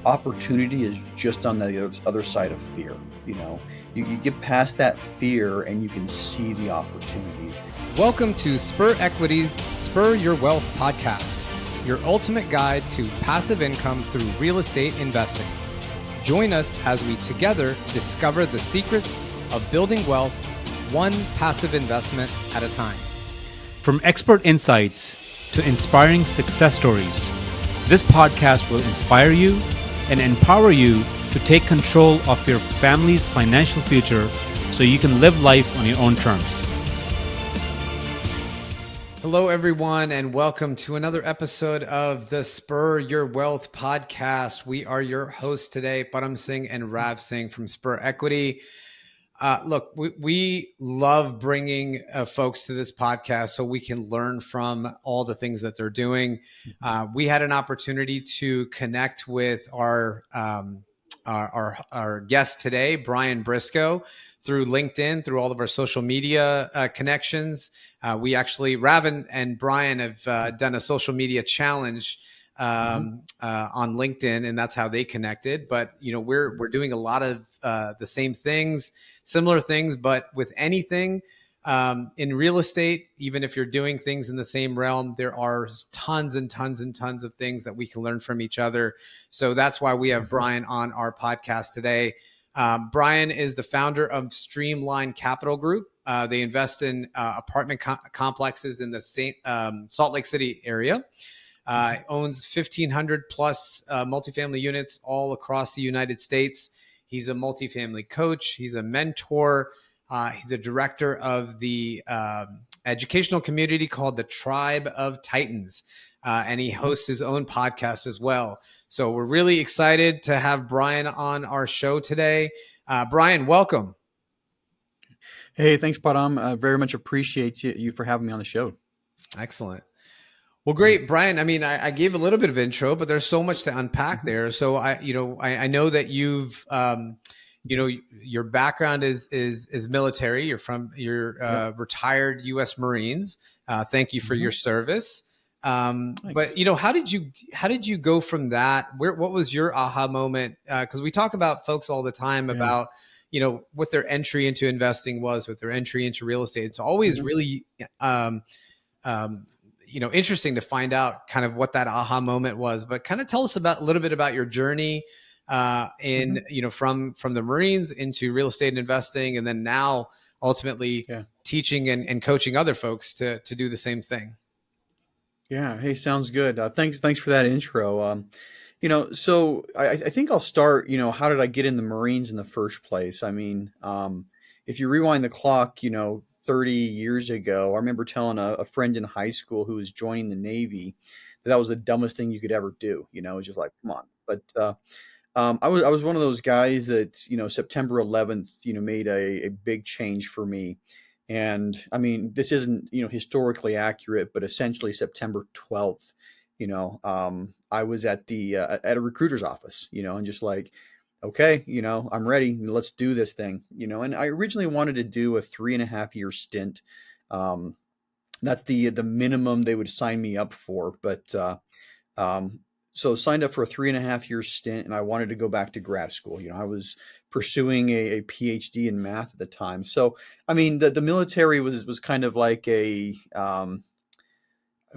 opportunity is just on the other side of fear. You get past that fear and you can see the opportunities. Welcome to Spur Equity's Spur Your Wealth podcast, your ultimate guide to passive income through real estate investing. Join us as we together discover the secrets of building wealth one passive investment at a time. From expert insights to inspiring success stories, this podcast will inspire you and empower you to take control of your family's financial future so you can live life on your own terms. Hello, everyone, and welcome to another episode of the Spur Your Wealth podcast. We are your hosts today, Param Singh and Rav Singh from Spur Equity. Look, we love bringing folks to this podcast so we can learn from all the things that they're doing. We had an opportunity to connect with our guest today, Brian Briscoe, through LinkedIn, through all of our social media connections. We actually, Rav and Brian have done a social media challenge on LinkedIn, and that's how they connected. But we're doing a lot of the same things, similar things, but with anything in real estate, even if you're doing things in the same realm, there are tons and tons and tons of things that we can learn from each other. So that's why we have Brian on our podcast today. Brian is the founder of Streamline Capital Group. They invest in apartment complexes in the Salt Lake City area. Owns 1,500 plus multifamily units all across the United States. He's a multifamily coach. He's a mentor. He's a director of the educational community called the Tribe of Titans. And he hosts his own podcast as well. So we're really excited to have Brian on our show today. Brian, welcome. Hey, thanks, Param. I very much appreciate you for having me on the show. Excellent. Well, great, Brian. I mean, I gave a little bit of intro, but there's so much to unpack there. So I know that you've, your background is military. You're retired U.S. Marines. Thank you for your service. But how did you go from that? What was your aha moment? Because we talk about folks all the time about what their entry into investing was, what their entry into real estate. It's always really interesting to find out kind of what that aha moment was. But kind of tell us a little bit about your journey from the Marines into real estate and investing, and then now ultimately teaching and coaching other folks to do the same thing. Yeah. Hey, sounds good. Thanks for that intro. So I think I'll start, how did I get in the Marines in the first place? I mean, if you rewind the clock, 30 years ago, I remember telling a friend in high school who was joining the Navy that was the dumbest thing you could ever do. It was just like, come on. But I was one of those guys that, September 11th, made a big change for me. And I mean, this isn't, historically accurate, but essentially September 12th, I was at a recruiter's office, and just like, okay, I'm ready. Let's do this thing, and I originally wanted to do a 3.5-year stint. That's the minimum they would sign me up for. But so signed up for a 3.5-year stint, and I wanted to go back to grad school. I was pursuing a PhD in math at the time. So, I mean, the military was kind of like we're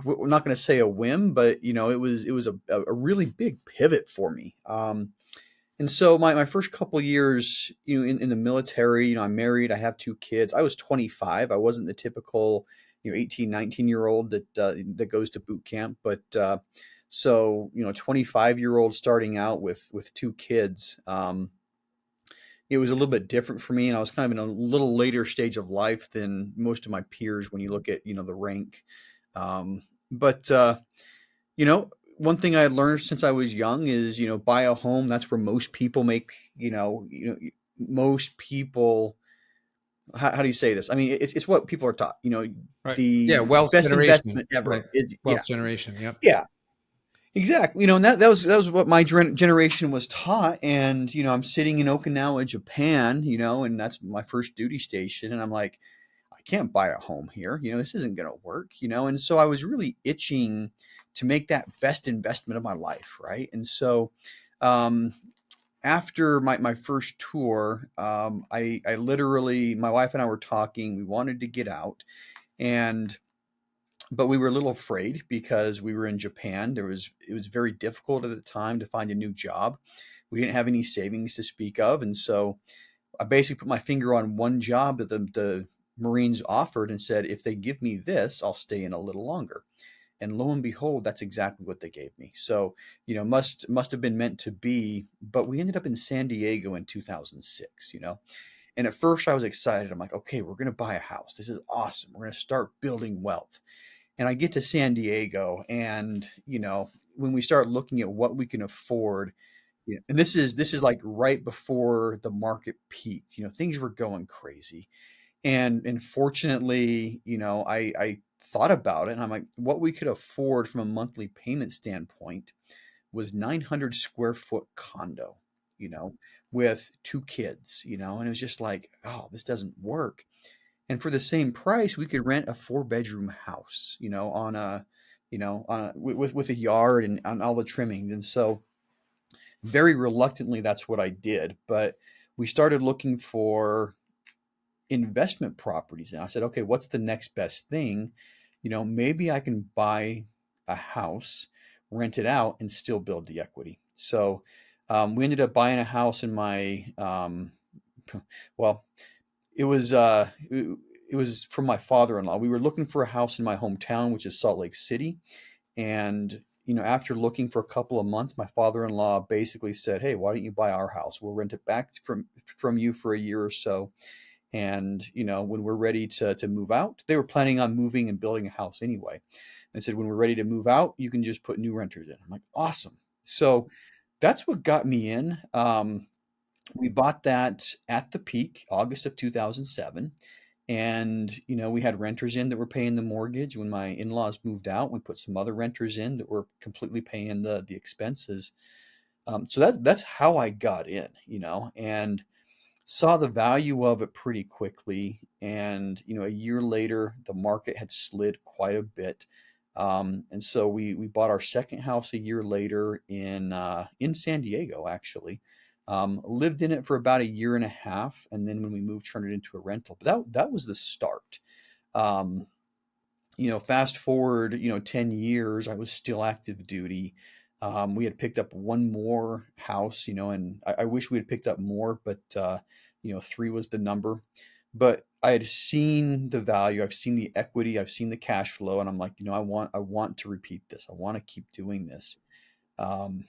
not going to say a whim, but it was a really big pivot for me. And so my first couple of years, in the military, I'm married, I have 2 kids. I was 25. I wasn't the typical, 18, 19-year-old that goes to boot camp, but so 25-year-old starting out with 2 kids. It was a little bit different for me, and I was kind of in a little later stage of life than most of my peers when you look at the rank. But one thing I learned since I was young is, buy a home. That's where most people make, most people, how do you say this? I mean, it's what people are taught, Right. the Wealth best generation. investment ever. Right. Wealth generation. Yep. Yeah, exactly. And that was what my generation was taught. And, I'm sitting in Okinawa, Japan, and that's my first duty station. And I'm like, I can't buy a home here. This isn't going to work, and so I was really itching to make that best investment of my life. Right. And so um, after my first tour, I literally, my wife and I were talking. We wanted to get out, and but we were a little afraid because we were in Japan. It was very difficult at the time to find a new job. We didn't have any savings to speak of, and so I basically put my finger on one job that the Marines offered and said, if they give me this, I'll stay in a little longer. And lo and behold, that's exactly what they gave me. So, must have been meant to be. But we ended up in San Diego in 2006. And at first I was excited. I'm like, okay, we're gonna buy a house. This is awesome. We're gonna start building wealth. And I get to San Diego, and when we start looking at what we can afford, and this is like right before the market peaked. Things were going crazy, and fortunately, I thought about it, and I'm like, what we could afford from a monthly payment standpoint was 900 square foot condo, you know, with two kids, and it was just like, oh, this doesn't work. And for the same price, we could rent a four-bedroom house, with a yard and on all the trimmings. And so very reluctantly, that's what I did. But we started looking for investment properties. And I said, okay, what's the next best thing? Maybe I can buy a house, rent it out, and still build the equity. So we ended up buying a house in my, well, it was it was from my father-in-law. We were looking for a house in my hometown, which is Salt Lake City. And after looking for a couple of months, my father-in-law basically said, "Hey, why don't you buy our house? We'll rent it back from you for a year or so. And when we're ready to move out," they were planning on moving and building a house anyway. And said, "When we're ready to move out, you can just put new renters in." I'm like, awesome. So that's what got me in. We bought that at the peak, August of 2007. And, we had renters in that were paying the mortgage. When my in-laws moved out, we put some other renters in that were completely paying the expenses. So that's how I got in, and saw the value of it pretty quickly. And, a year later, the market had slid quite a bit. And so we bought our second house a year later in San Diego, actually. Lived in it for about a year and a half, and then when we moved, turned it into a rental. But that was the start. Um, Fast forward, 10 years, I was still active duty. We had picked up one more house, and I wish we had picked up more, but three was the number. But I had seen the value, I've seen the equity, I've seen the cash flow, and I'm like, I want to repeat this. I want to keep doing this. Um,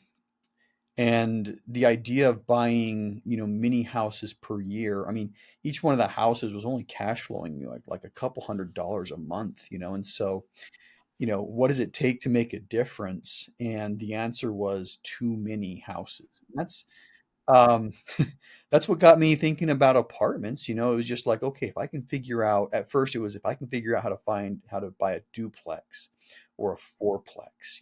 and the idea of buying, mini houses per year. I mean, each one of the houses was only cash flowing like a couple $100 a month, and so, what does it take to make a difference? And the answer was too many houses. Um, that's what got me thinking about apartments. It was just like, okay, if I can figure out, at first it was, if I can figure out how to buy a duplex or a fourplex,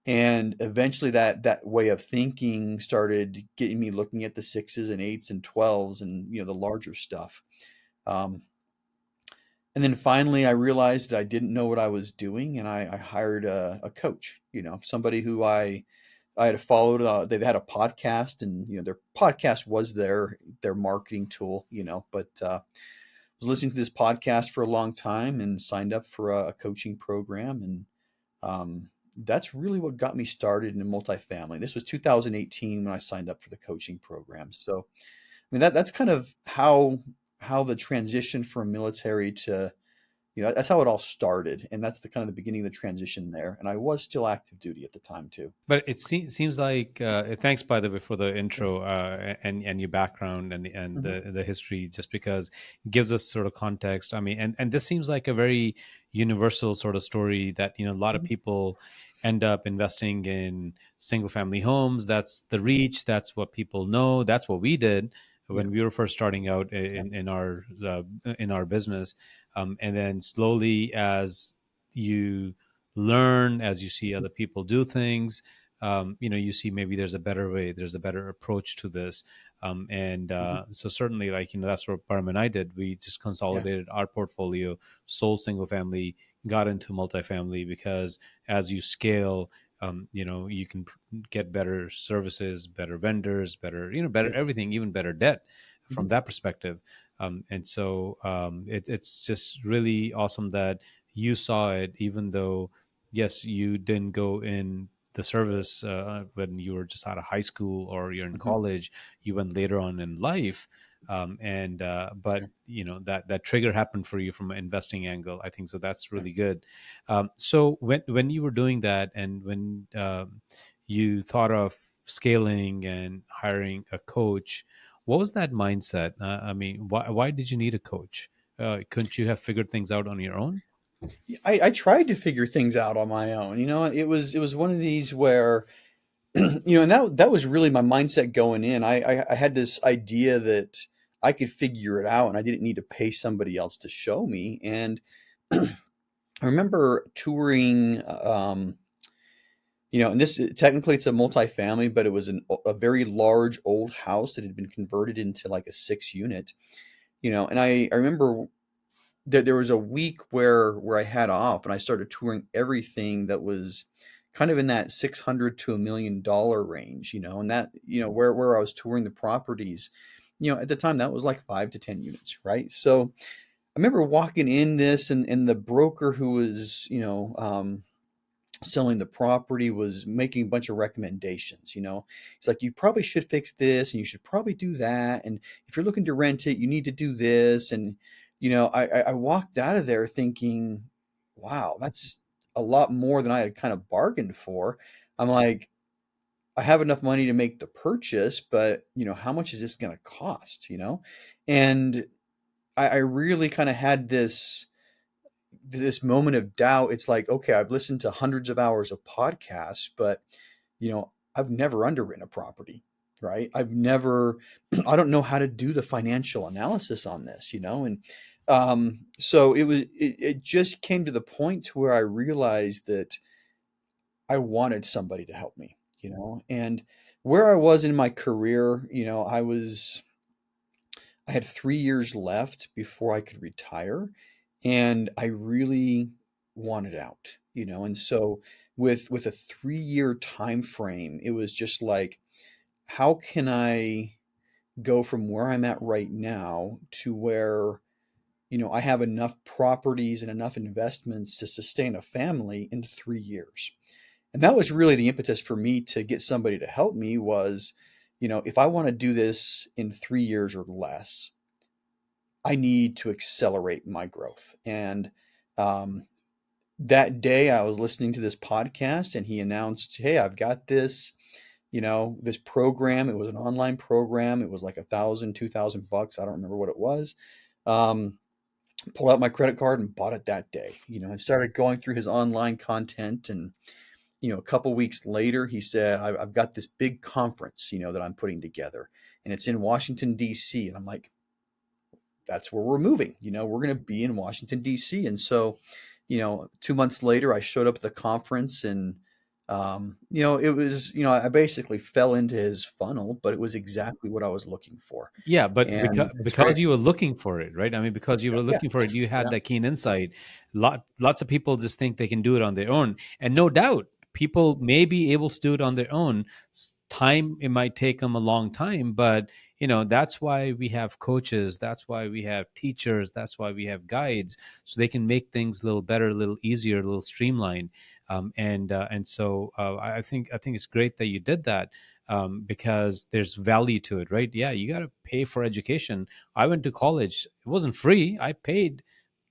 and eventually that way of thinking started getting me looking at the sixes and eights and 12s and, the larger stuff. Um, and then finally I realized that I didn't know what I was doing, and I hired a coach, somebody who I had followed. They had a podcast, and their podcast was their marketing tool. But was listening to this podcast for a long time and signed up for a coaching program, and that's really what got me started in multifamily. This was 2018 when I signed up for the coaching program. So, I mean, that's kind of how the transition from military to, that's how it all started, and that's the kind of the beginning of the transition there. And I was still active duty at the time too. But it seems like thanks by the way for the intro and your background and Mhm. the history, just because it gives us sort of context. I mean, and this seems like a very universal sort of story that a lot of Mhm. people end up investing in single family homes. That's the reach. That's what people know. That's what we did Yeah. when we were first starting out Yeah. in our business, and then slowly as you learn, as you see other people do things, you see maybe there's a better way, there's a better approach to this. And Mhm. so certainly, like, that's what Param and I did. We just Yeah. consolidated our portfolio, sold single family, got into multifamily, because as you scale, you can get better services, better vendors, better, better everything, even better debt from Mhm. that perspective. And so it's just really awesome that you saw it, even though, yes, you didn't go in the service when you were just out of high school or you're in Mhm. college. You went later on in life. And but Yeah. that trigger happened for you from an investing angle, I think. So that's really good. So when you were doing that, and when you thought of scaling and hiring a coach, what was that mindset? I mean, why did you need a coach? Couldn't you have figured things out on your own? I tried to figure things out on my own. It was one of these where, and that was really my mindset going in. I had this idea that I could figure it out, and I didn't need to pay somebody else to show me. And I remember touring, and this technically it's a multifamily, but it was a very large old house that had been converted into like a 6 unit. And I remember that there was a week where I had off, and I started touring everything that was kind of in that 600 to $1 million range, and that, where I was touring the properties, at the time that was like 5 to 10 units, right? So I remember walking in this, and the broker who was, selling the property was making a bunch of recommendations. He's like, you probably should fix this and you should probably do that, and if you're looking to rent it, you need to do this. And I walked out of there thinking, wow, that's a lot more than I had kind of bargained for. I'm like, I have enough money to make the purchase, but how much is this going to cost? And I really kind of had this moment of doubt. It's like, okay, I've listened to hundreds of hours of podcasts, but I've never underwritten a property, right? I've never, I don't know how to do the financial analysis on this, and so it just came to the point to where I realized that I wanted somebody to help me, and where I was in my career, I had 3 years left before I could retire, and I really wanted out, and so with a 3 year time frame, it was just like, how can I go from where I'm at right now to where, I have enough properties and enough investments to sustain a family in 3 years. And that was really the impetus for me to get somebody to help me was, if I want to do this in 3 years or less, I need to accelerate my growth. And um, that day I was listening to this podcast, and he announced, hey, I've got this, this program. It was an online program. It was like 1,000, 2,000 bucks. I don't remember what it was. Um, Pulled out my credit card and bought it that day, and started going through his online content. And, a couple weeks later, he said, I've got this big conference, that I'm putting together, and it's in Washington, D.C. And I'm like, that's where we're moving. We're going to be in Washington, D.C. And so, 2 months later, I showed up at the conference, and, it was, I basically fell into his funnel, but it was exactly what I was looking for. Yeah, but And it's because great. you were looking for it, right? I mean, because you were Yeah. looking for it, you had Yeah. that keen insight. Lots of people just think they can do it on their own, and no doubt, people may be able to do it on their own. Time, it might take them a long time, but that's why we have coaches. That's why we have teachers. That's why we have guides, so they can make things a little better, a little easier, a little streamlined. And so I think it's great that you did that, because there's value to it, right? Yeah, you got to pay for education. I went to college; it wasn't free. I paid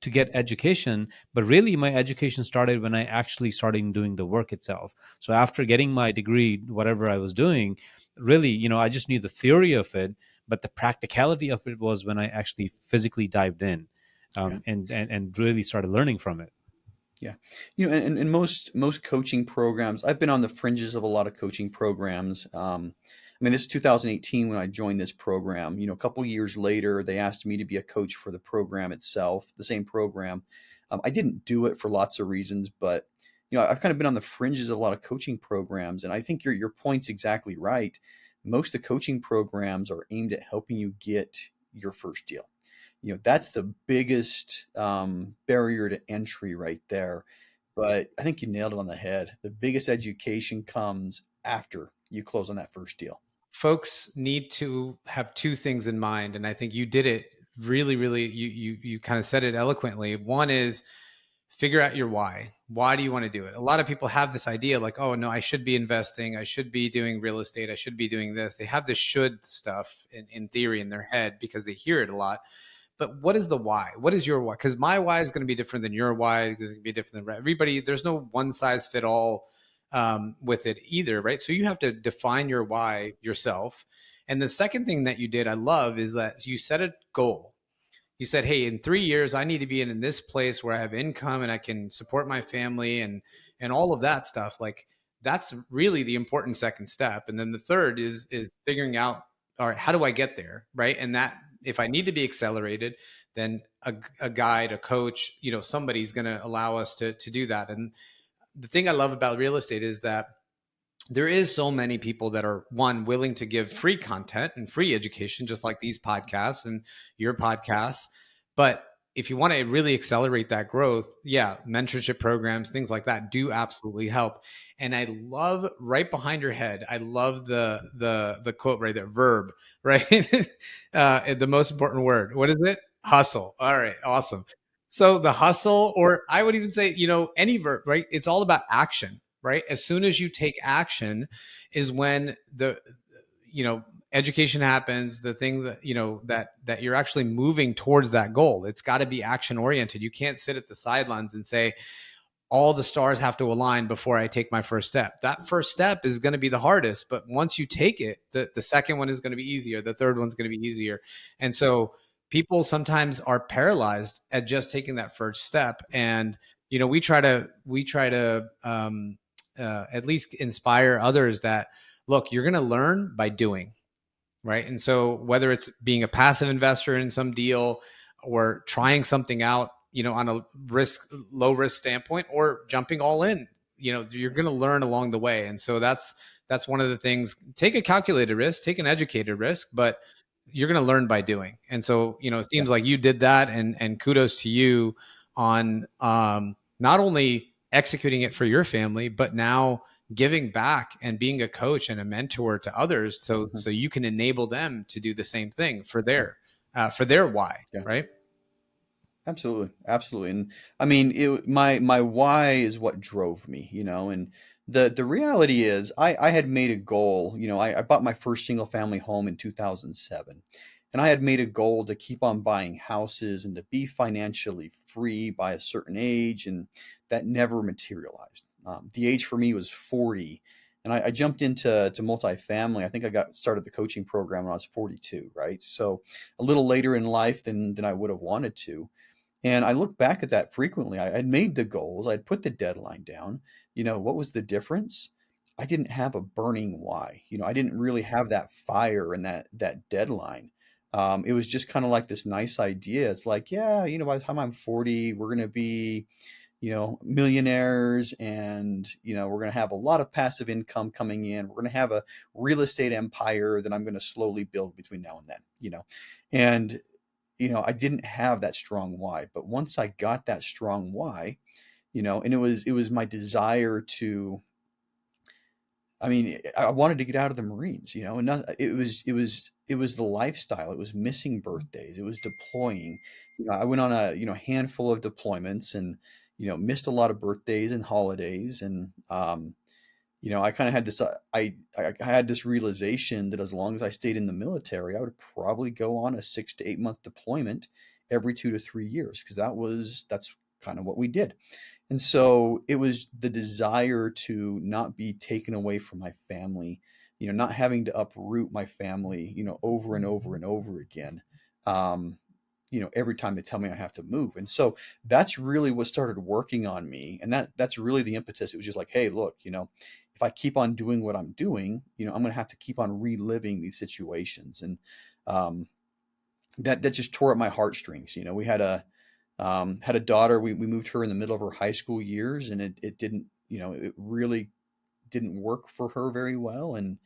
to get education, but really my education started when I actually started doing the work itself. So after getting my degree, whatever I was doing, really, I just knew the theory of it, but the practicality of it was when I actually physically dived in, Yeah. and really started learning from it. Yeah. And most coaching programs, I've been on the fringes of a lot of coaching programs. I mean, this is 2018 when I joined this program. A couple years later, they asked me to be a coach for the program itself, the same program. I didn't do it for lots of reasons, but I've kind of been on the fringes of a lot of coaching programs, and I think your point's exactly right. Most of the coaching programs are aimed at helping you get your first deal. That's the biggest barrier to entry right there. but I think you nailed it on the head. The biggest education comes after you close on that first deal. Folks need to have two things in mind, and I think you did it really, really. You kind of said it eloquently. One is figure out your why. Why do you want to do it? A lot of people have this idea like, oh no, I should be investing, I should be doing real estate, I should be doing this. They have this should stuff in theory in their head because they hear it a lot. But what is the why? What is your why? Because my why is going to be different than your why. It's going to be different than everybody. There's no one size fit all with it either, right? So you have to define your why yourself. And the second thing that you did, I love, is that you set a goal. You said, hey, in 3 years, I need to be in this place where I have income and I can support my family and all of that stuff. Like that's really the important second step. And then the third is figuring out, all right, how do I get there? Right. And that if I need to be accelerated, then a guide, a coach, somebody's going to allow us to do that. And the thing I love about real estate is that there is so many people that are willing to give free content and free education, just like these podcasts and your podcasts. But if you want to really accelerate that growth, mentorship programs, things like that do absolutely help. And I love right behind your head, I love the quote right there, verb, right? The most important word. What is it? Hustle. All right, awesome. So the hustle, or I would even say, any verb, right? It's all about action, right? As soon as you take action is when the education happens, the thing that that you're actually moving towards that goal. It's got to be action oriented. You can't sit at the sidelines and say all the stars have to align before I take my first step. That first step is going to be the hardest, but once you take it, the second one is going to be easier, the third one's going to be easier. And so people sometimes are paralyzed at just taking that first step. And we try to at least inspire others that, look, you're going to learn by doing, right? And so whether it's being a passive investor in some deal or trying something out, on a low risk standpoint, or jumping all in, you're going to learn along the way. And so that's one of the things. Take a calculated risk, take an educated risk, but you're going to learn by doing. And so, it Yeah. seems like you did that, and kudos to you on not only executing it for your family, but now giving back and being a coach and a mentor to others, so you can enable them to do the same thing for their why, Yeah. right? Absolutely, absolutely. And I mean, my why is what drove me, and the reality is I had made a goal. I bought my first single family home in 2007, and I had made a goal to keep on buying houses and to be financially free by a certain age, and that never materialized. The age for me was 40, and I jumped into multifamily. I think I got started the coaching program when I was 42, right? So a little later in life than I would have wanted to. And I look back at that frequently. I'd made the goals, I'd put the deadline down. What was the difference? I didn't have a burning why. I didn't really have that fire and that deadline. It was just kind of like this nice idea. It's like, yeah, by the time I'm 40, we're going to be, millionaires, and, we're going to have a lot of passive income coming in. We're going to have a real estate empire that I'm going to slowly build between now and then. And I didn't have that strong why, but once I got that strong why, and it was my desire to, I mean, I wanted to get out of the Marines, and it was the lifestyle. It was missing birthdays. It was deploying. I went on a, handful of deployments, and, missed a lot of birthdays and holidays. And, I kind of had this, I had this realization that as long as I stayed in the military, I would probably go on a 6 to 8 month deployment every 2 to 3 years, because that's kind of what we did. And so it was the desire to not be taken away from my family, not having to uproot my family, over and over and over again. Every time they tell me I have to move. And so that's really what started working on me. And that's really the impetus. It was just like, hey, look, if I keep on doing what I'm doing, I'm going to have to keep on reliving these situations. And that just tore at my heartstrings. We had a daughter. We moved her in the middle of her high school years, and it didn't, it really didn't work for her very well. And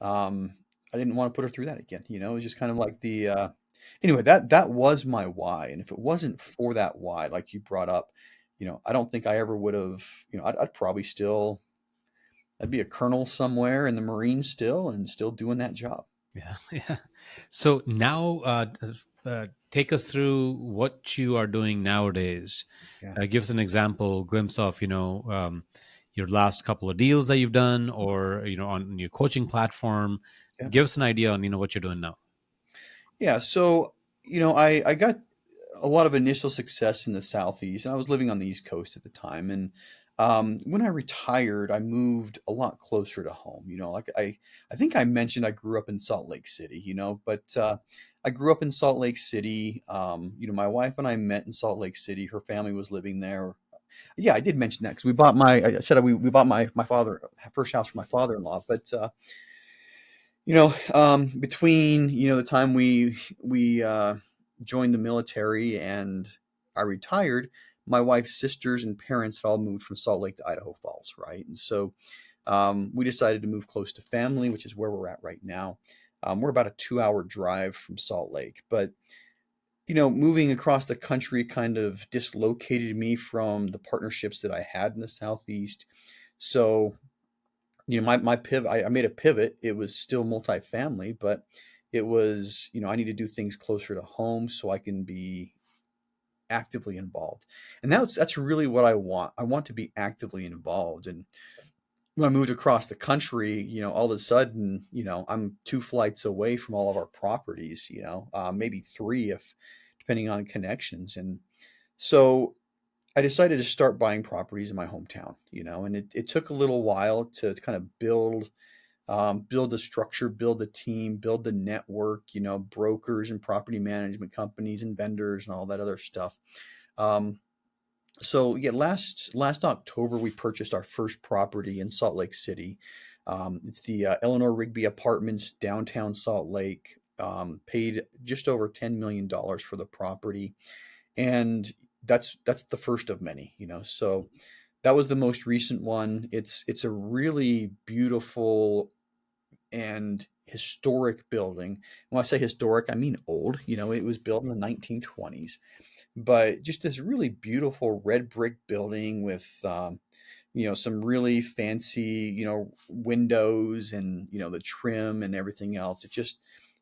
I didn't want to put her through that again. It was just kind of like anyway, that was my why. And if it wasn't for that why, like you brought up, I don't think I ever would have, I'd probably still, I'd be a colonel somewhere in the Marines still and still doing that job. Yeah, yeah. So now, take us through what you are doing nowadays. Yeah. Give us an example, glimpse of your last couple of deals that you've done, or on your coaching platform. Yeah. Give us an idea on what you're doing now. Yeah. So, I got a lot of initial success in the Southeast, and I was living on the East Coast at the time. And when I retired, I moved a lot closer to home. Like I think I mentioned I grew up in Salt Lake City, but I grew up in Salt Lake City. My wife and I met in Salt Lake City. Her family was living there. Yeah, I did mention that because I said we bought my father first house for my father-in-law. But between the time we joined the military and I retired, my wife's sisters and parents had all moved from Salt Lake to Idaho Falls, right? And so we decided to move close to family, which is where we're at right now. We're about a 2-hour drive from Salt Lake, but moving across the country kind of dislocated me from the partnerships that I had in the Southeast. So my pivot, I made a pivot. It was still multifamily, but it was, I need to do things closer to home so I can be actively involved. And that's really what I want. I want to be actively involved. And when I moved across the country, all of a sudden, I'm 2 flights away from all of our properties, maybe 3 if depending on connections. And so I decided to start buying properties in my hometown, and it took a little while to kind of build the structure, build the team, build the network, brokers and property management companies and vendors and all that other stuff. Um, so yeah, last October we purchased our first property in Salt Lake City. It's the Eleanor Rigby Apartments, downtown Salt Lake. Paid just over $10 million for the property, and that's the first of many. So that was the most recent one. It's a really beautiful and historic building. When I say historic, I mean old. It was built in the 1920s, but just this really beautiful red brick building with some really fancy windows and the trim and everything else.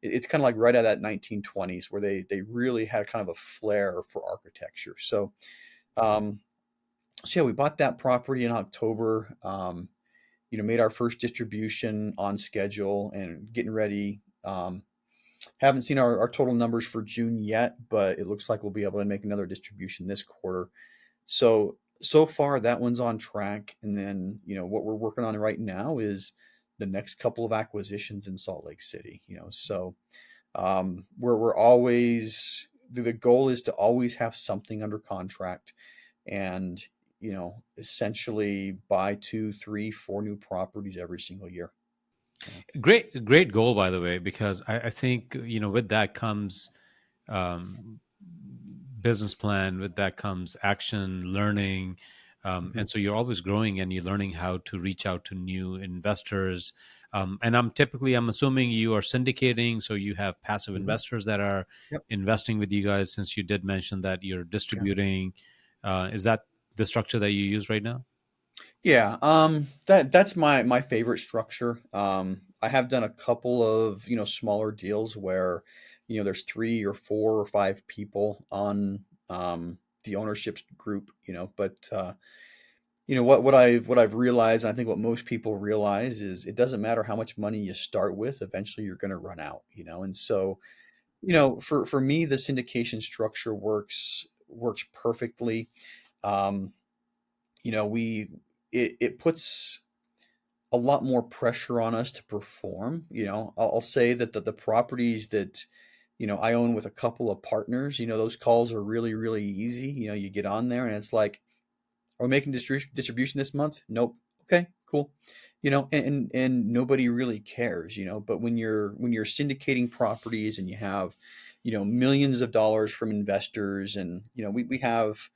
It's kind of like right out of that 1920s where they really had kind of a flair for architecture. Um, so yeah, we bought that property in October. Made our first distribution on schedule and getting ready. Haven't seen our total numbers for June yet, but it looks like we'll be able to make another distribution this quarter. So far that one's on track. And then, what we're working on right now is the next couple of acquisitions in Salt Lake City, so we're always, the goal is to always have something under contract and, essentially buy 2, 3, 4 new properties every single year. Great goal, by the way, because I think with that comes um, business plan. With that comes action, learning, Mhm. and so you're always growing and you're learning how to reach out to new investors. And I'm assuming you are syndicating, so you have passive Mhm. investors that are Yep. investing with you guys. Since you did mention that you're Yeah. distributing, is that the structure that you use right now? Yeah, that's my favorite structure. I have done a couple of, smaller deals where, there's 3 or 4 or 5 people on the ownership group, but what I've realized, and I think what most people realize is it doesn't matter how much money you start with, eventually you're going to run out, and so, for me, the syndication structure works perfectly. Um, we it puts a lot more pressure on us to perform. I'll say that the properties that I own with a couple of partners, those calls are really really easy. You get on there and it's like, are we making distribution this month? Nope. Okay, cool. And nobody really cares. But when you're syndicating properties and you have millions of dollars from investors, and we have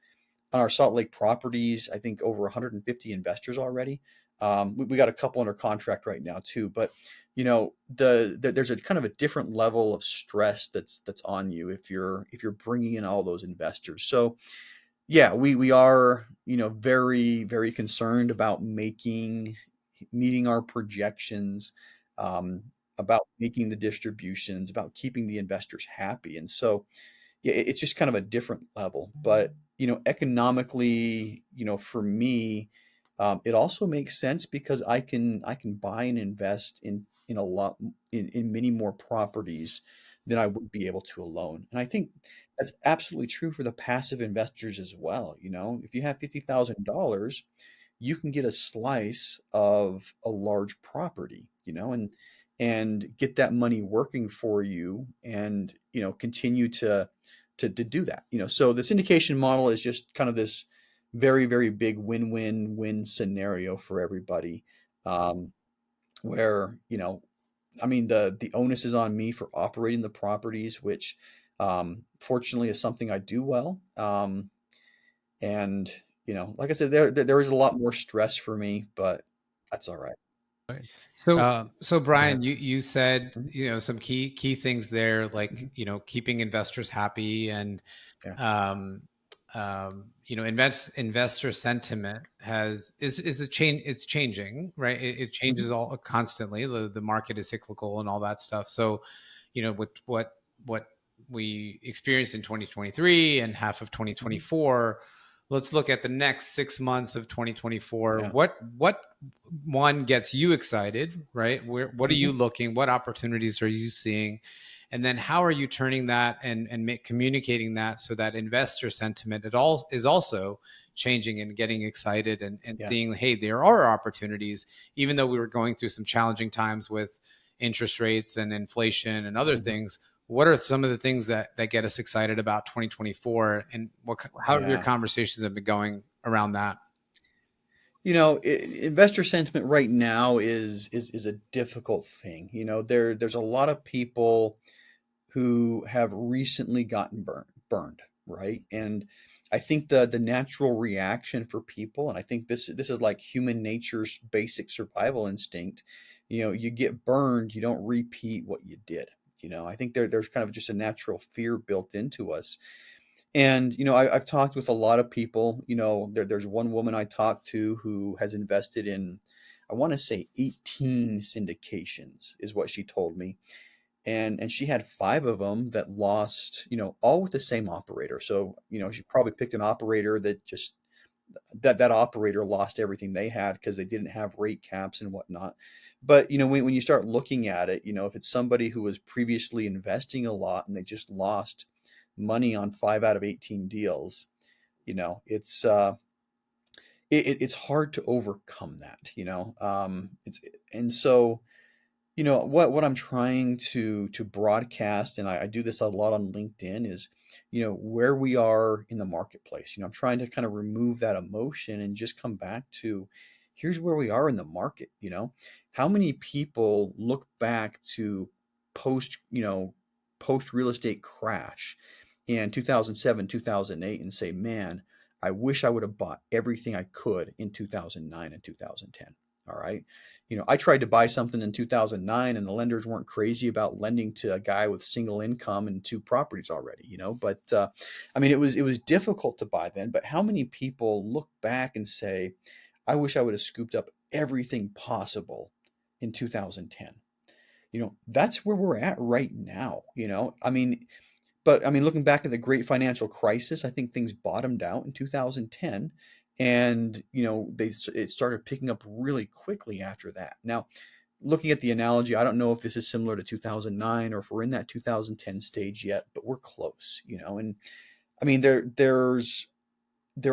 on our Salt Lake properties, I think over 150 investors already. We got a couple under contract right now too, but there's a kind of a different level of stress that's on you if you're bringing in all those investors. So Yeah, we are, very, very concerned about meeting our projections, um, about making the distributions, about keeping the investors happy. And so, yeah, it's just kind of a different level. But, economically, for me, it also makes sense because I can buy and invest in a lot in many more properties than I would be able to alone. And I think that's absolutely true for the passive investors as well. If you have $50,000, you can get a slice of a large property, and get that money working for you, and continue to do that. So the syndication model is just kind of this very, very big win-win-win scenario for everybody, um, where I mean, the onus is on me for operating the properties, which, fortunately, is something I do well. And like I said, there is a lot more stress for me, but that's all right. Right. So, Uh, so Go Brian, ahead. you said, Mhm, some key things there, like, mhm. keeping investors happy, and Yeah. um, investor sentiment is a change. It's changing, right? It Mhm. changes all constantly. The market is cyclical and all that stuff. So, with what we experienced in 2023 and half of Mhm. 2024, let's look at the next 6 months of 2024. Yeah. What one gets you excited, right? What are you Mhm. looking? What opportunities are you seeing? And then how are you turning that and communicating that so that investor sentiment at all is also changing and getting excited, and Yeah. seeing, hey, there are opportunities, even though we were going through some challenging times with interest rates and inflation and other Mhm. things. What are some of the things that get us excited about 2024, and how have your Yeah. conversations have been going around that? Investor sentiment right now is a difficult thing. There's a lot of people who have recently gotten burned, right? And I think the natural reaction for people, and I think this is like human nature's basic survival instinct. You get burned, you don't repeat what you did. I think there's kind of just a natural fear built into us. And I've talked with a lot of people. There's one woman I talked to who has invested in, I want to say, 18 syndications, is what she told me, and she had five of them that lost, all with the same operator. So she probably picked an operator that just that operator lost everything they had because they didn't have rate caps and whatnot. But when you start looking at it, if it's somebody who was previously investing a lot and they just lost money on 5 out of 18 deals, it's it's hard to overcome that. It's and so what I'm trying to broadcast, and I do this a lot on LinkedIn, is where we are in the marketplace. I'm trying to kind of remove that emotion and just come back to, here's where we are in the market. How many people look back to post you know post real estate crash in 2007, 2008, and say, man, I wish I would have bought everything I could in 2009 and 2010. All right. I tried to buy something in 2009, and the lenders weren't crazy about lending to a guy with single income and two properties already, but I mean, it was difficult to buy then. But how many people look back and say, I wish I would have scooped up everything possible in 2010? That's where we're at right now. Looking back at the great financial crisis, I think things bottomed out in 2010, and it started picking up really quickly after that. Now, looking at the analogy, I don't know if this is similar to 2009 or if we're in that 2010 stage yet, but we're close. And I mean, there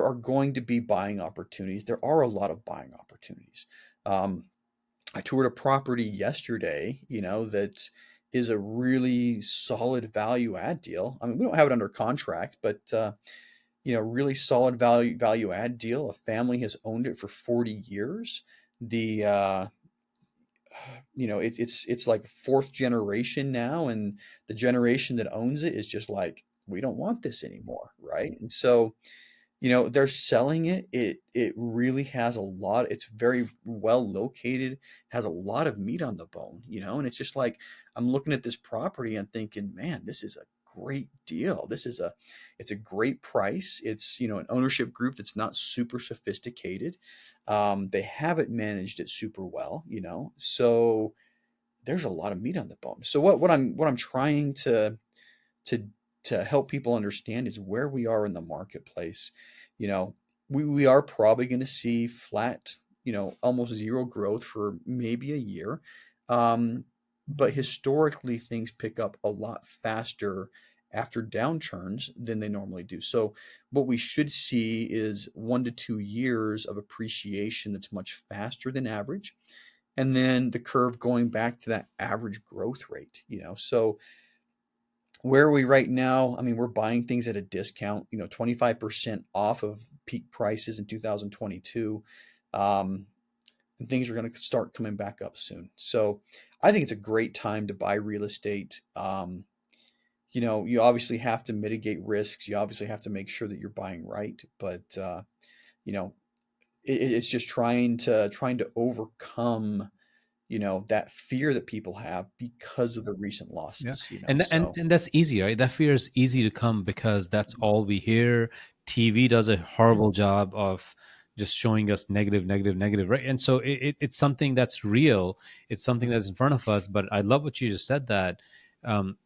are going to be buying opportunities. There are a lot of buying opportunities. Um, I toured a property yesterday, that is a really solid value add deal. I mean, we don't have it under contract, but really solid value add deal. A family has owned it for 40 years. The it's like fourth generation now, and the generation that owns it is just like, we don't want this anymore, right? And so they're selling it. It really has a lot. It's very well located, has a lot of meat on the bone, and it's just like, I'm looking at this property and thinking, man, this is a great deal. It's a great price. It's, an ownership group that's not super sophisticated. They haven't managed it super well, so there's a lot of meat on the bone. So what I'm trying to to help people understand is where we are in the marketplace. You know, we are probably going to see flat, almost zero growth for maybe a year. Um, but historically, things pick up a lot faster after downturns than they normally do. So what we should see is 1 to 2 years of appreciation that's much faster than average. And then the curve going back to that average growth rate. So where are we right now? I mean, we're buying things at a discount, 25% off of peak prices in 2022. Um, and things are going to start coming back up soon. So I think it's a great time to buy real estate. You obviously have to mitigate risks. You obviously have to make sure that you're buying right. But, you know, it's just trying to overcome, that fear that people have because of the recent Yeah, losses. and So that's easy, right? That fear is easy to come because that's mhm, all we hear. TV does a yeah, horrible job of just showing us negative, negative, negative, right? And so it's something that's real. It's something that's in front of us. But I love what you just said that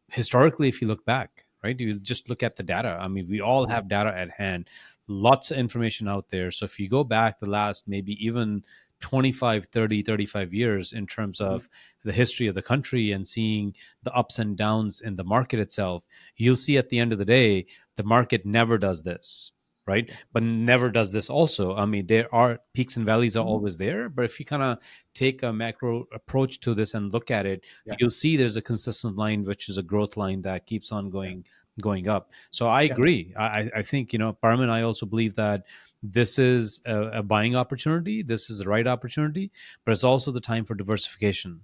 historically, if you look back, right, you just look at the data. I mean, we all mhm, have data at hand, lots of information out there. So if you go back the last maybe even 25, 30, 35 years in terms mhm, of the history of the country and seeing the ups and downs in the market itself, you'll see at the end of the day, the market never does this, right? yeah, But never does this also. I mean, there are peaks and valleys are mhm, always there, but if you kind of take a macro approach to this and look at it, yeah, you'll see there's a consistent line, which is a growth line that keeps on yeah, going up. So I yeah, agree. I think, Parman, I also believe that this is a buying opportunity. This is the right opportunity, but it's also the time for diversification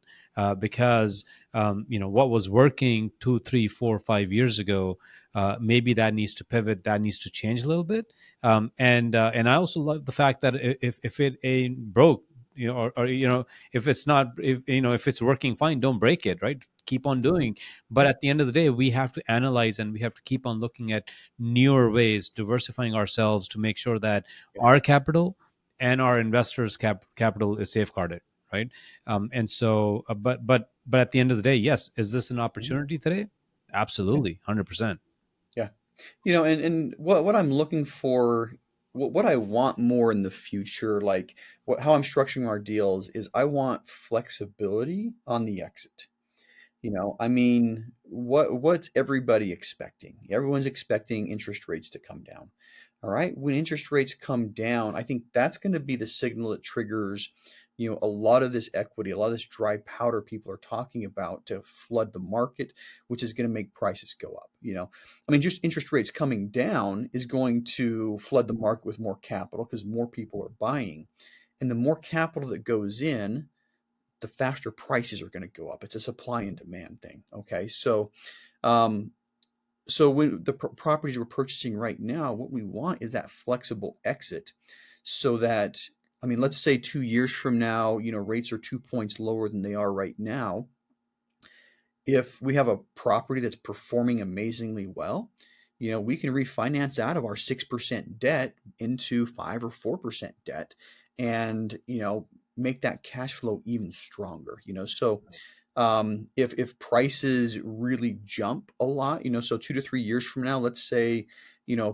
because what was working 2, 3, 4, 5 years ago, maybe that needs to pivot, that needs to change a little bit. And I also love the fact that if it ain't broke, or if it's not, if it's working fine, don't break it, right? Keep on doing. But yeah, at the end of the day, we have to analyze and we have to keep on looking at newer ways, diversifying ourselves to make sure that yeah, our capital and our investors' capital is safeguarded, right? And so, but at the end of the day, yes, is this an mhm, opportunity today? yeah, Absolutely, 100%. yeah. And what I'm looking for, what I want more in the future, like how I'm structuring our deals is I want flexibility on the exit. I mean, what's everybody expecting? Everyone's expecting interest rates to come down. All right. When interest rates come down, I think that's going to be the signal that triggers, a lot of this equity, a lot of this dry powder people are talking about to flood the market, which is going to make prices go up. I mean, just interest rates coming down is going to flood the market with more capital because more people are buying. And the more capital that goes in, the faster prices are going to go up. It's a supply and demand thing. Okay. Um, so when the properties we're purchasing right now, what we want is that flexible exit so that, I mean, let's say 2 years from now, rates are 2 points lower than they are right now. If we have a property that's performing amazingly well, we can refinance out of our 6% debt into 5 or 4% debt and, make that cash flow even stronger. So if prices really jump a lot, so 2 to 3 years from now, let's say,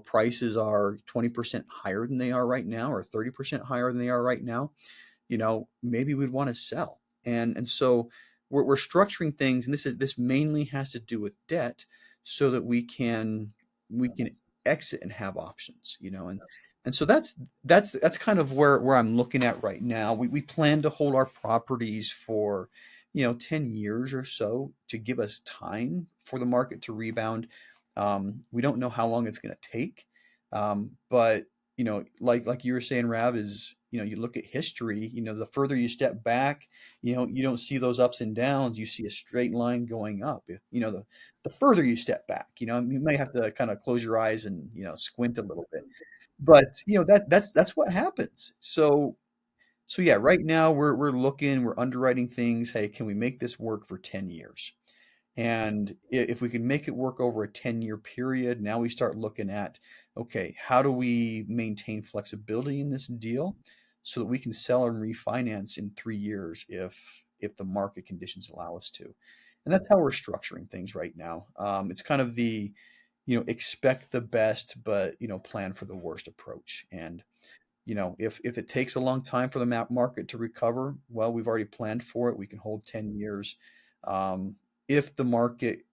prices are 20% higher than they are right now or 30% higher than they are right now, maybe we'd want to sell. And so we're structuring things, and this mainly has to do with debt, so that we can exit and have options, and so that's kind of where I'm looking at right now. We plan to hold our properties for 10 years or so to give us time for the market to rebound. We don't know how long it's going to take, but like you were saying, Rav, is you look at history. The further you step back, you don't see those ups and downs. You see a straight line going up. The further you step back, you may have to kind of close your eyes and squint a little bit. But that's what happens. So yeah, right now we're looking, we're underwriting things. Hey, can we make this work for 10 years? And if we can make it work over a 10-year period, now we start looking at, okay, how do we maintain flexibility in this deal so that we can sell and refinance in 3 years if the market conditions allow us to. And that's how we're structuring things right now. It's kind of the, expect the best, but, plan for the worst approach. And if it takes a long time for the map market to recover, well, we've already planned for it. We can hold 10 years. If the market,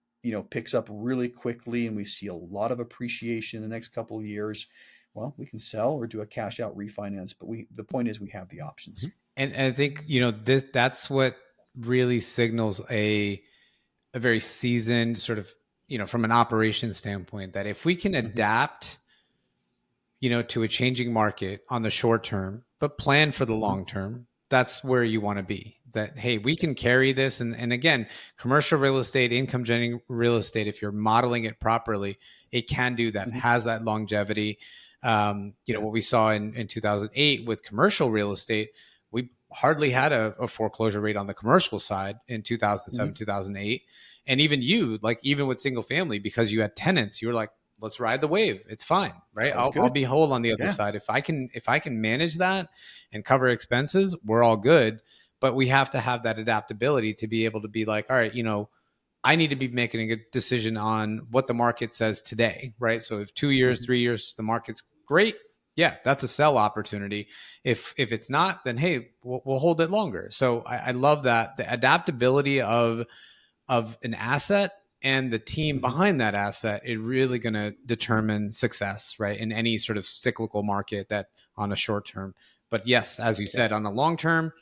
picks up really quickly and we see a lot of appreciation in the next couple of years, well, we can sell or do a cash out refinance. But the point is we have the options. And I think, that's what really signals a very seasoned sort of, from an operations standpoint, that if we can adapt, to a changing market on the short term, but plan for the long term, that's where you want to be. That, hey, we can carry this. And again, commercial real estate, income generating real estate, if you're modeling it properly, it can do that, has that longevity. What we saw in 2008 with commercial real estate, we hardly had a foreclosure rate on the commercial side in 2007, 2008. And even with single family, because you had tenants, you were like, let's ride the wave. It's fine, right? I'll be whole on the other side. If I can manage that and cover expenses, we're all good. But we have to have that adaptability to be able to be like, all right, I need to be making a decision on what the market says today, right? So if 2 years, 3 years, the market's great, yeah, that's a sell opportunity. If it's not, then hey, we'll hold it longer. So I love that, the adaptability of an asset and the team behind that asset is really going to determine success, right? In any sort of cyclical market that on a short term. But yes, as you said, on the long term,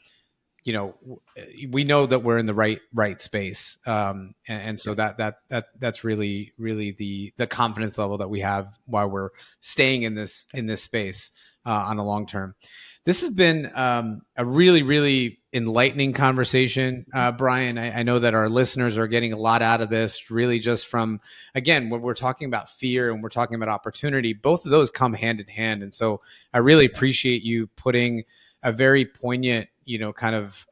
we know that we're in the right space, and so that's really the confidence level that we have while we're staying in this space on the long term. This has been a really enlightening conversation, Brian. I know that our listeners are getting a lot out of this, really just from, again, when we're talking about fear and we're talking about opportunity, both of those come hand in hand. And so I really appreciate you putting a very poignant, kind of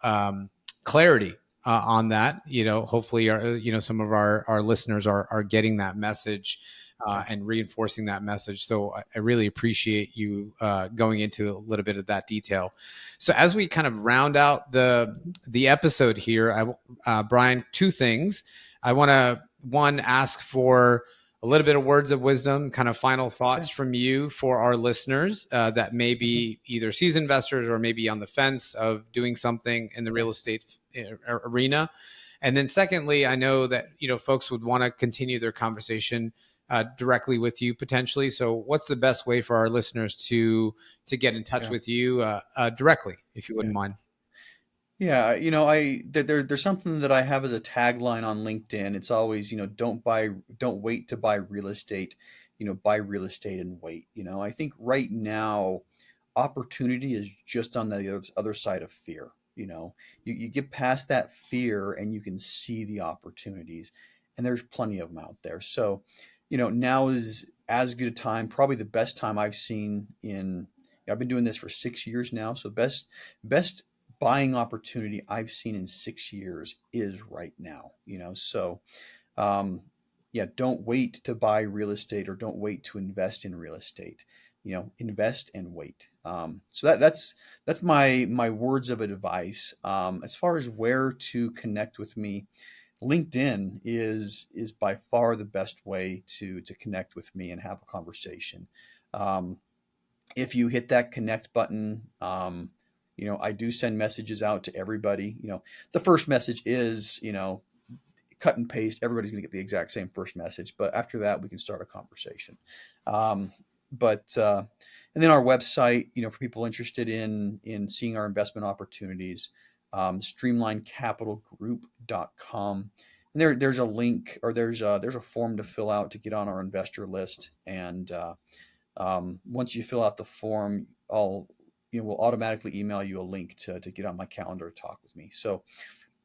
clarity on that. Hopefully some of our listeners are getting that message and reinforcing that message. So I really appreciate you going into a little bit of that detail. So as we kind of round out the episode here, Brian, two things. I want to, one, ask for a little bit of words of wisdom, kind of final thoughts from you for our listeners that may be either seasoned investors or maybe on the fence of doing something in the real estate arena. And then secondly, I know that, folks would want to continue their conversation directly with you potentially. So what's the best way for our listeners to get in touch with you directly, if you wouldn't mind? Yeah, there's something that I have as a tagline on LinkedIn. It's always, don't wait to buy real estate, buy real estate and wait. I think right now opportunity is just on the other side of fear. You get past that fear and you can see the opportunities, and there's plenty of them out there. So, now is as good a time, probably the best time I've seen I've been doing this for 6 years now. So best buying opportunity I've seen in 6 years is right now. So don't wait to buy real estate or don't wait to invest in real estate. Invest and wait. So that's my words of advice. As far as where to connect with me, LinkedIn is by far the best way to connect with me and have a conversation. If you hit that connect button, I do send messages out to everybody. The first message is, cut and paste. Everybody's going to get the exact same first message, but after that, we can start a conversation. And then our website, for people interested in seeing our investment opportunities, streamlinecapitalgroup.com. And there's a link, or there's a form to fill out to get on our investor list. And once you fill out the form, we'll automatically email you a link to get on my calendar to talk with me. So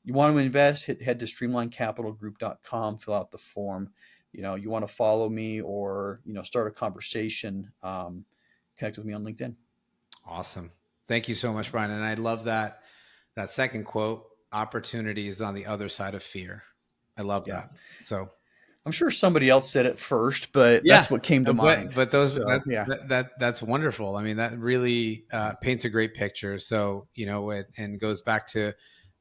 you want to invest, head to streamlinecapitalgroup.com, fill out the form. You want to follow me or, start a conversation, connect with me on LinkedIn. Awesome. Thank you so much, Brian. And I love that second quote, opportunity is on the other side of fear. I love Yeah. that. So I'm sure somebody else said it first, but yeah, that's what came to mind. but those So, yeah. that's wonderful. I mean, that really paints a great picture. So and goes back to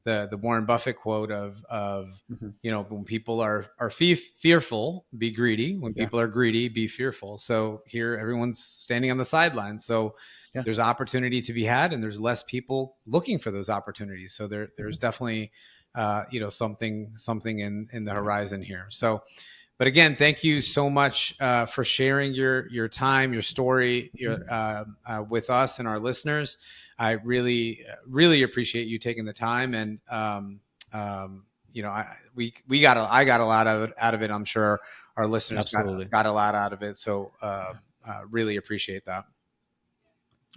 the Warren Buffett quote of Mhm. when people are fearful, be greedy. When Yeah. people are greedy, be fearful. So here, everyone's standing on the sidelines. So Yeah. there's opportunity to be had, and there's less people looking for those opportunities. So there's definitely something in the horizon here. So. But again, thank you so much for sharing your time, your story, with us and our listeners. I really appreciate you taking the time, and I got a lot out of it. I'm sure our listeners Absolutely. got a lot out of it. So really appreciate that.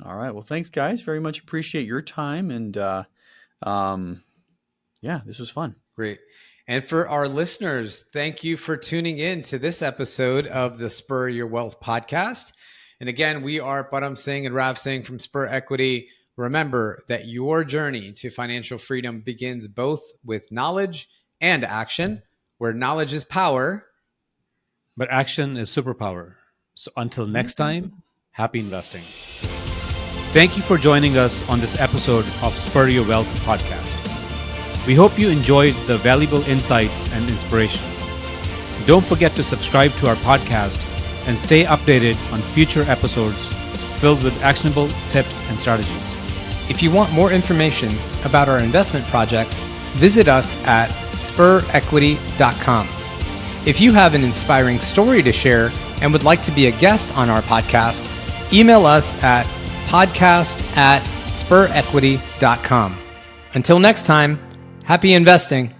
All right. Well, thanks, guys. Very much appreciate your time. And yeah, this was fun. Great. And for our listeners, thank you for tuning in to this episode of the Spur Your Wealth podcast. And again, we are Param Singh and Rav Singh from Spur Equity. Remember that your journey to financial freedom begins both with knowledge and action, where knowledge is power. But action is superpower. So until next time, happy investing. Thank you for joining us on this episode of Spur Your Wealth podcast. We hope you enjoyed the valuable insights and inspiration. Don't forget to subscribe to our podcast and stay updated on future episodes filled with actionable tips and strategies. If you want more information about our investment projects, visit us at spurequity.com. If you have an inspiring story to share and would like to be a guest on our podcast, email us at podcast@spurequity.com. Until next time, happy investing.